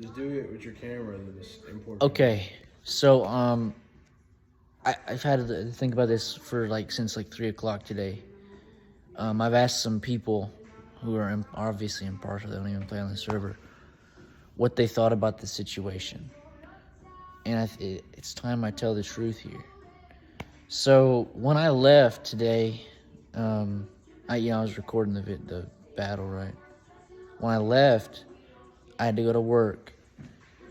Just do it with your camera and then just import it. Okay, so I've had to think about this for since 3 o'clock today. I've asked some people who are obviously impartial, they don't even play on the server, what they thought about the situation. And it's time I tell the truth here. So when I left today, I was recording the battle, right? When I left, I had to go to work,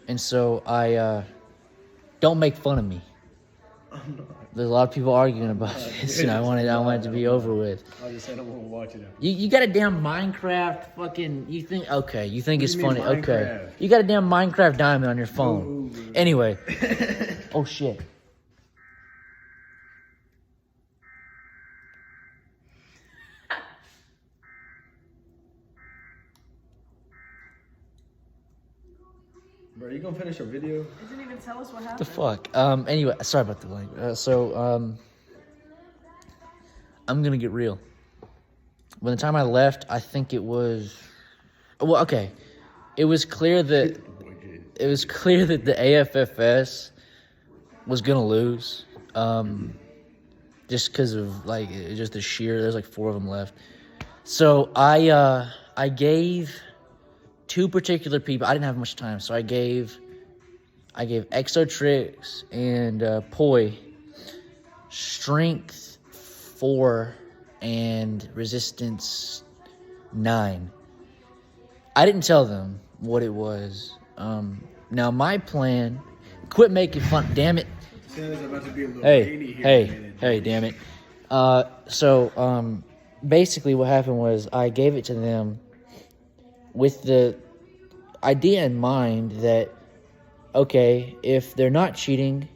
and so I don't make fun of me. There's a lot of people arguing about this, and I wanted it to be over with. I just said I won't watch it. You got a damn Minecraft fucking. You think it's funny? Minecraft? Okay, you got a damn Minecraft diamond on your phone. Ooh. Anyway, oh shit. Bro, you gonna finish our video? It didn't even tell us what happened. The fuck? Anyway, sorry about the link. I'm gonna get real. By the time I left, I think it was... Well, okay. It was clear that the AFFS was gonna lose. Just because of, just the sheer... There's, 4 of them left. So, I gave... 2 particular people. I didn't have much time, so I gave Exotrix and Poi strength 4 and resistance 9. I didn't tell them what it was. Now my plan. Quit making fun. Damn it. Hey, damn it. So basically what happened was I gave it to them with the idea in mind that, okay, if they're not cheating,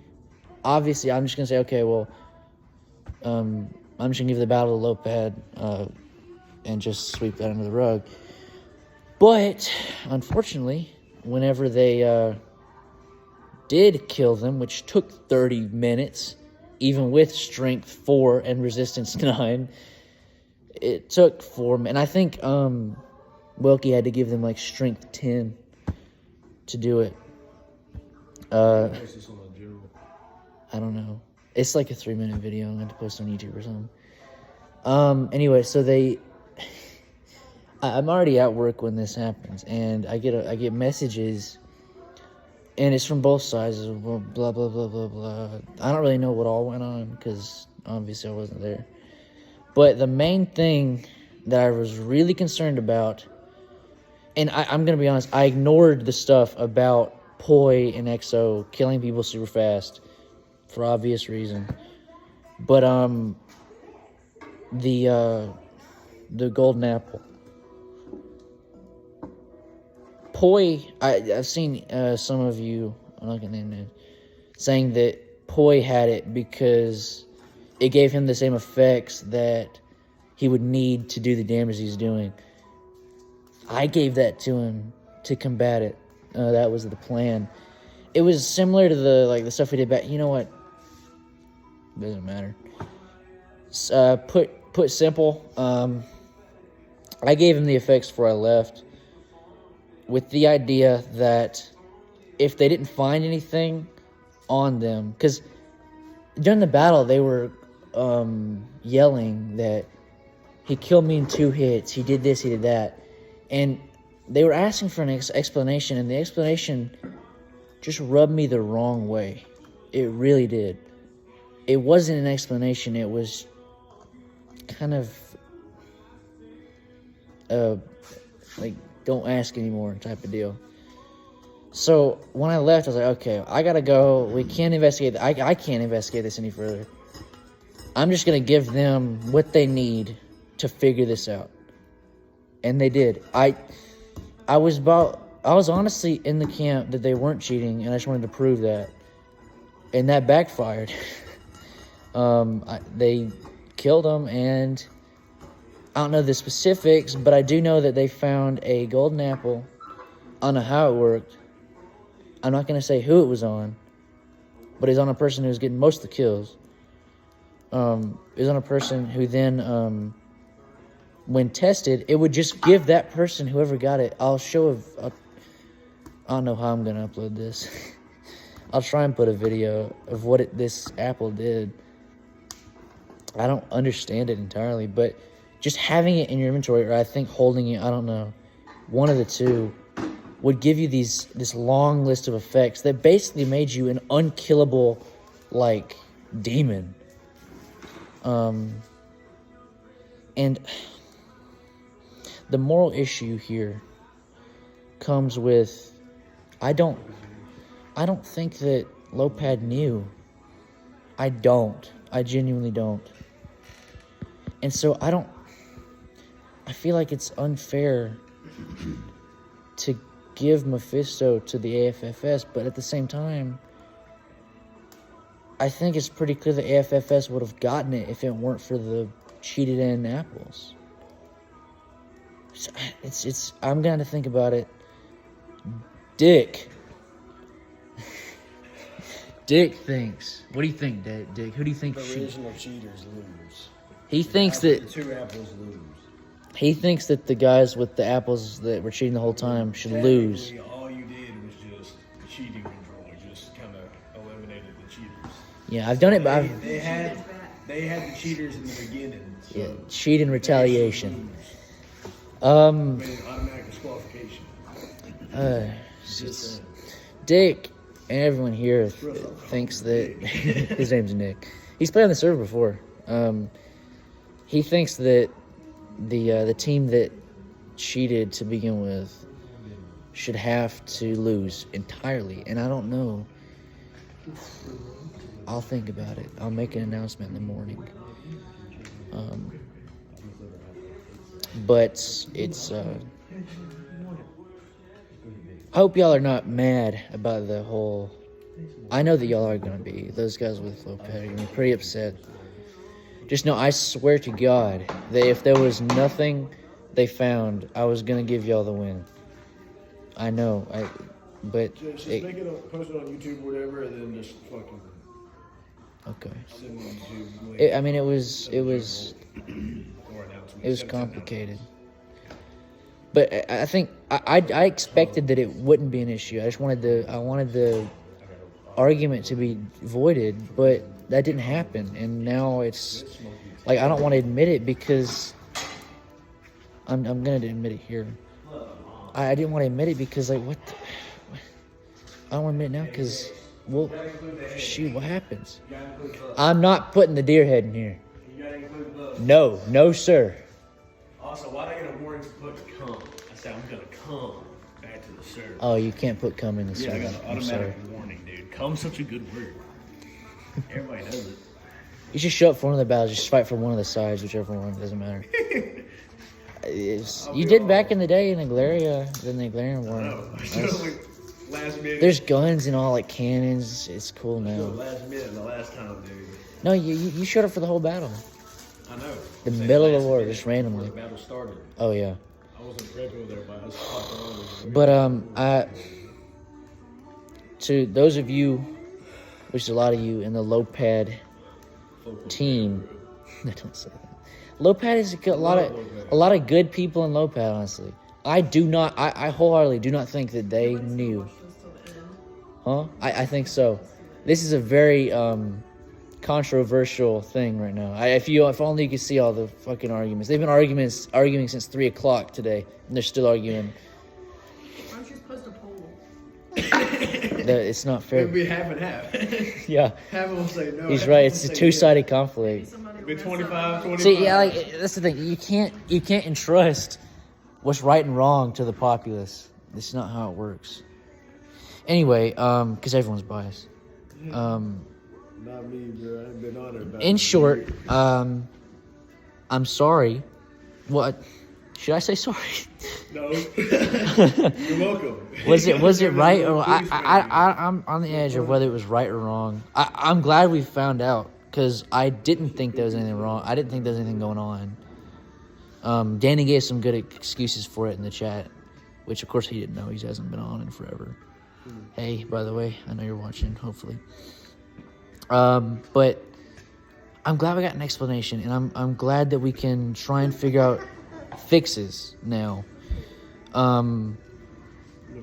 obviously I'm just going to say, okay, well, I'm just going to give the battle to low pad and just sweep that under the rug. But, unfortunately, whenever they did kill them, which took 30 minutes, even with strength 4 and resistance 9, it took 4 minutes. And I think... Wilkie had to give them strength 10 to do it. I don't know. It's a 3-minute video. I'm going to post on YouTube or something. Anyway, so I'm already at work when this happens, and I get messages, and it's from both sides. Blah blah blah blah blah. I don't really know what all went on because obviously I wasn't there. But the main thing that I was really concerned about. And I'm going to be honest, I ignored the stuff about Poi and Exo killing people super fast for obvious reason. But the golden apple. Poi, I've seen some of you, I'm not going to name names, saying that Poi had it because it gave him the same effects that he would need to do the damage he's doing. I gave that to him to combat it. That was the plan. It was similar to the stuff we did back. You know what? Doesn't matter. Put simple. I gave him the effects before I left, with the idea that if they didn't find anything on them, because during the battle they were yelling that he killed me in 2 hits. He did this. He did that. And they were asking for an explanation, and the explanation just rubbed me the wrong way. It really did. It wasn't an explanation. It was kind of don't ask anymore type of deal. So when I left, I was like, okay, I gotta go. We can't investigate. I can't investigate this any further. I'm just gonna give them what they need to figure this out. And they did. I was honestly in the camp that they weren't cheating, and I just wanted to prove that. And that backfired. They killed them, and I don't know the specifics, but I do know that they found a golden apple. I don't know how it worked. I'm not going to say who it was on, but it's on a person who was getting most of the kills. It was on a person who then... when tested, it would just give that person, whoever got it, I'll show I don't know how I'm gonna upload this. I'll try and put a video of what this apple did. I don't understand it entirely, but just having it in your inventory, or I think holding it, I don't know, one of the two, would give you this long list of effects that basically made you an unkillable, like, demon. And the moral issue here comes with, I don't think that Lopad knew. I genuinely don't. And so I feel like it's unfair to give Mephisto to the AFFS, but at the same time, I think it's pretty clear the AFFS would have gotten it if it weren't for the cheated in apples. So I'm gonna have to think about it. Dick thinks. What do you think, Dick? Who do you think? The original cheaters lose. He thinks that The two apples lose. he thinks that the guys with the apples that were cheating the whole time should lose. All you did was just cheating control. Just kind of eliminated the cheaters. Yeah, I've done it, but They had the cheaters in the beginning. So yeah, cheat and retaliation. made an automatic disqualification. Just Dick and everyone here thinks that his name's Nick. He's played on the server before. He thinks that the team that cheated to begin with should have to lose entirely, and I don't know. I'll think about it. I'll make an announcement in the morning. But it's I hope y'all are not mad about the whole. I know that y'all are gonna be. Those guys with Lopez are gonna be pretty upset. Just know, I swear to God, that if there was nothing they found, I was gonna give y'all the win. I know, but Just make it post it on YouTube or whatever, and then just fucking okay. send it on YouTube. I mean, it was Or announcement. complicated. But I think I expected that it wouldn't be an issue. I wanted the argument to be voided, but that didn't happen, and now it's like I don't want to admit it because I'm gonna admit it here. I didn't want to admit it because like what? I don't want to admit it now because well, shoot, what happens? I'm not putting the deer head in here. No, sir. Also, why did I get a warning to put cum? I said I'm gonna come back to the server. Oh, you can't put cum in the Yeah, I server. got an I'm sorry. automatic warning, dude. Cum's such a good word. Everybody knows it. You should show up for one of the battles. Just fight for one of the sides, whichever one. Doesn't matter. You did back in the day in Aglaria, the Aglarian War. Last minute. There's guns and all, like cannons. It's cool now. Last minute, the last time, dude. No, you showed up for the whole battle. I know. The middle of the war, just randomly. The battle started. Oh yeah. I wasn't prepped over there, but I was popping over. But to those of you, which is a lot of you in the Lopad team, don't say that. Lopad is a lot of good people in Lopad. Honestly, I wholeheartedly do not think that they knew. Huh? I think so. This is a very controversial thing right now. If only you could see all the fucking arguments. They've been arguing since 3 o'clock today, and they're still arguing. Why don't you post a poll? It's not fair. It'd be half and half. Yeah, Half will say no. he's half right. will It's a say two-sided conflict. It'd be 25, 25. See, yeah, like that's the thing. You can't entrust what's right and wrong to the populace. It's not how it works. Anyway, because everyone's biased. Not me, bro. I ain't been on it about In it. short, I'm sorry. What? Should I say sorry? No. You're welcome. Was it right or Please, I'm on the edge of whether it was right or wrong. I'm glad we found out because I didn't think there was anything wrong. I didn't think there was anything going on. Danny gave some good excuses for it in the chat, which of course he didn't know. He hasn't been on in forever. Hey, by the way, I know you're watching. Hopefully. But I'm glad we got an explanation, and I'm glad that we can try and figure out fixes now.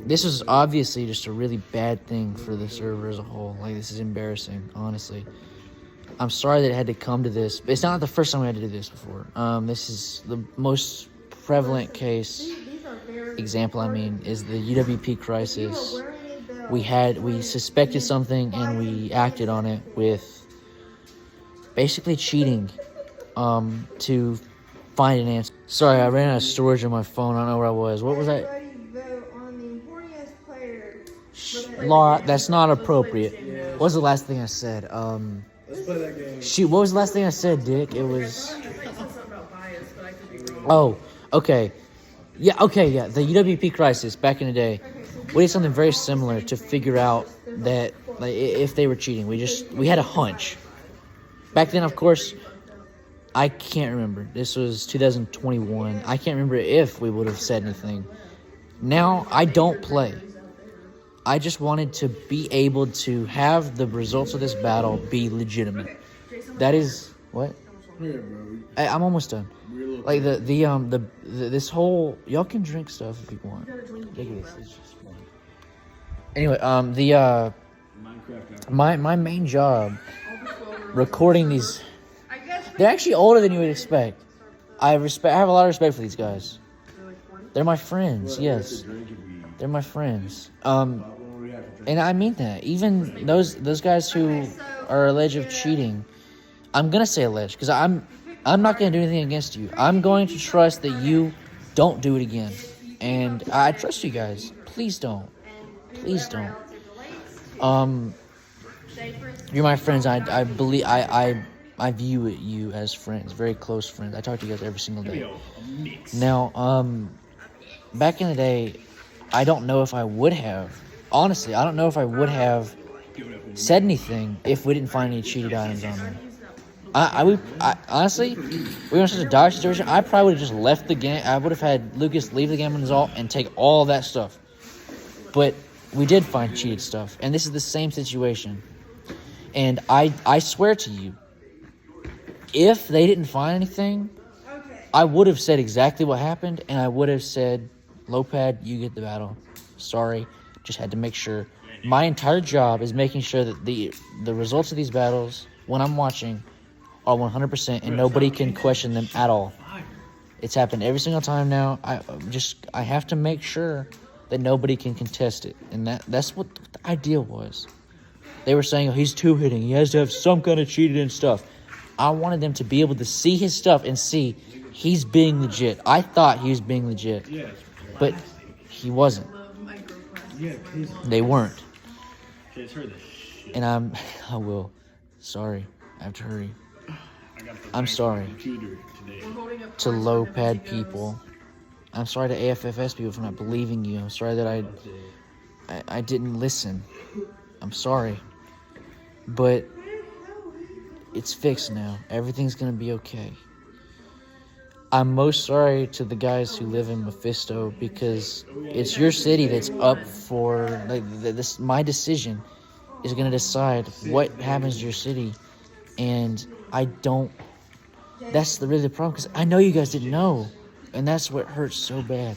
this was obviously just a really bad thing for the server as a whole. Like, this is embarrassing, honestly. I'm sorry that it had to come to this. But it's not the first time we had to do this before. This is the most prevalent case example, is the UWP crisis. We suspected something and we acted on it with basically cheating to find an answer. Sorry, I ran out of storage on my phone. I don't know where I was. What was that? Laura, that's not appropriate. What was the last thing I said? Let's play that game. Shoot, what was the last thing I said, Dick? It was... I said something about bias, but I could be wrong. Oh, okay. Yeah, the UWP crisis back in the day. We did something very similar to figure out that, like, if they were cheating. We had a hunch. Back then, of course, I can't remember. This was 2021. I can't remember if we would have said anything. Now, I don't play. I just wanted to be able to have the results of this battle be legitimate. That is what? Yeah, bro. I'm almost done. Like this whole, y'all can drink stuff if you want. Ridiculous. It's just fun. Anyway, my main job recording these. They're actually older than you would expect. I have a lot of respect for these guys. They're my friends. Yes, they're my friends. And I mean that. Even those guys who are alleged of cheating, I'm gonna say alleged because I'm not gonna do anything against you. I'm going to trust that you don't do it again, and I trust you guys. Please don't. Please don't. You're my friends. I believe I view you as friends, very close friends. I talk to you guys every single day. Now, back in the day, I don't know if I would have. Honestly, I don't know if I would have said anything if we didn't find any cheated items on there. Honestly, we were in such a dire situation. I probably would have just left the game. I would have had Lucas leave the game on his alt and take all that stuff. But we did find cheated stuff, and this is the same situation. And I swear to you, if they didn't find anything, I would have said exactly what happened, and I would have said, Lopad, you get the battle. Sorry, just had to make sure. My entire job is making sure that the results of these battles, when I'm watching, are 100%, and nobody can question them at all. It's happened every single time now. I have to make sure that nobody can contest it, and that's what the idea was. They were saying, oh, he's two-hitting. He has to have some kind of cheated and stuff. I wanted them to be able to see his stuff and see he's being legit. I thought he was being legit, but he wasn't. They weren't. And I will. Sorry. I have to hurry. I'm sorry to low pad people. I'm sorry to AFFS people for not believing you. I'm sorry that I didn't listen. I'm sorry. But it's fixed now. Everything's gonna be okay. I'm most sorry to the guys who live in Mephisto because it's your city that's up for this. My decision is gonna decide what happens to your city, and I don't. That's really the problem because I know you guys didn't know, and that's what hurts so bad.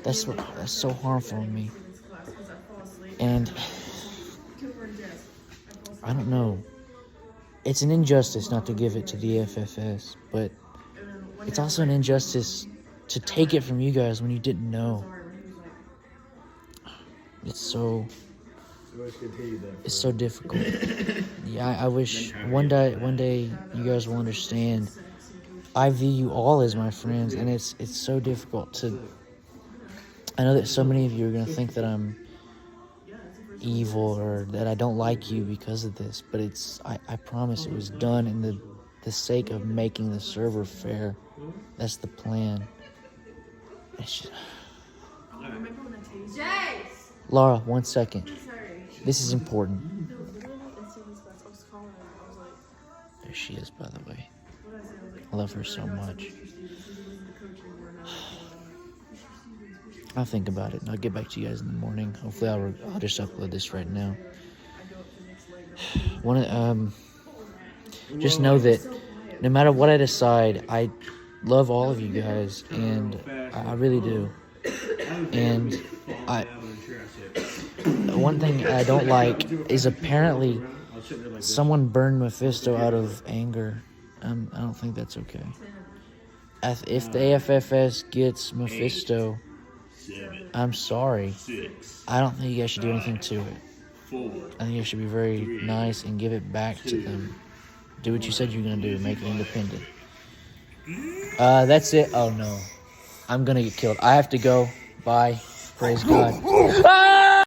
That's so harmful to me, and I don't know. It's an injustice not to give it to the FFS, but it's also an injustice to take it from you guys when you didn't know. It's so difficult. Yeah, I wish one day you guys will understand. I view you all as my friends, and it's so difficult to. I know that so many of you are gonna think that I'm evil or that I don't like you because of this, but I promise it was done in the sake of making the server fair. That's the plan. It's just... Laura, 1 second. This is important. There she is, by the way. I love her so much. I'll think about it and I'll get back to you guys in the morning. Hopefully I'll just upload this right now. Just know that no matter what I decide, I love all of you guys, and I really do. And one thing I don't like is apparently someone burned Mephisto out of anger. I don't think that's okay. If the AFFS gets Mephisto, I'm sorry. I don't think you guys should do anything to it. I think you should be very nice and give it back to them. Do what you said you were going to do. Make it independent. That's it. Oh, no. I'm going to get killed. I have to go. Bye. Praise God. Ah!